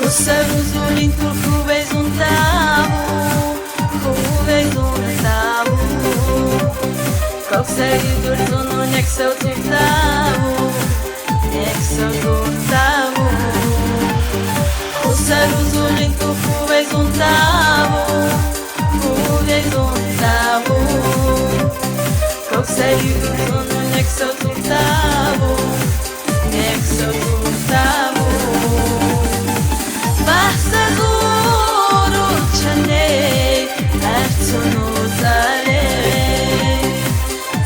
Usaruzulin tu cuvezi un tabu Coxeri durzono nexau tu tabu Usaruzulin tu cuvezi un tabu Coxeri durzono nexau tu tabu Bahsa zuru chane ertuno zare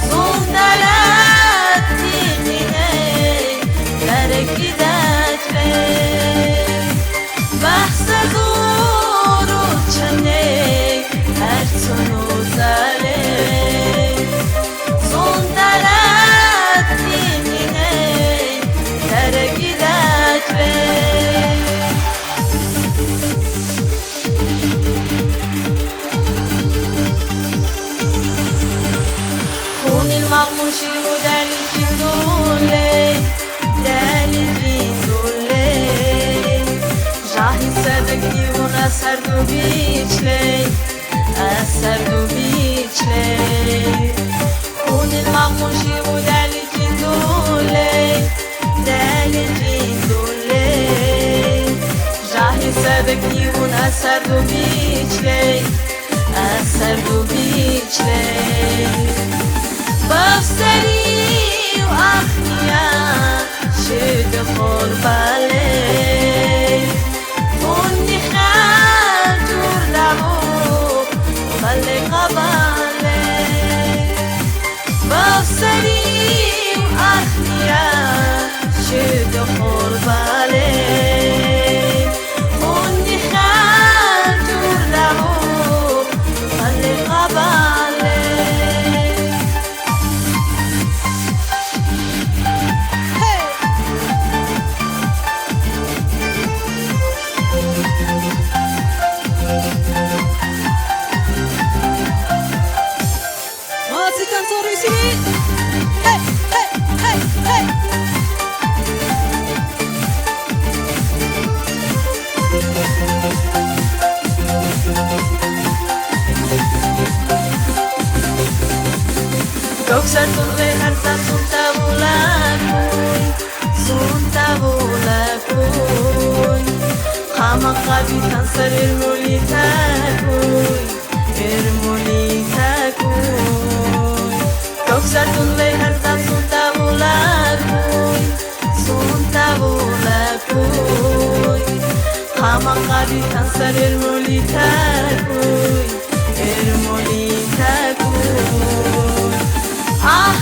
Zondarat dinine darekidatre Bahsa zuru chane ertuno zare Zondarat dinine darekidatre Magmushi udali jindule Jahi sadaki una sardu bichle Kunil magmushi udali jindule Jahi sadaki una sardu bichle بافسری و اخنیا شد قرباله اونی خجور لبو بله قباله بافسری و اخنیا شد قرباله اونی خجور لبو بله قباله Coxar tu reharta sunta bulakuy Khama qabitan sar ermolitakuy Coxar tu reharta sunta bulakuy Khama qabitan sar ermolitakuy Ah,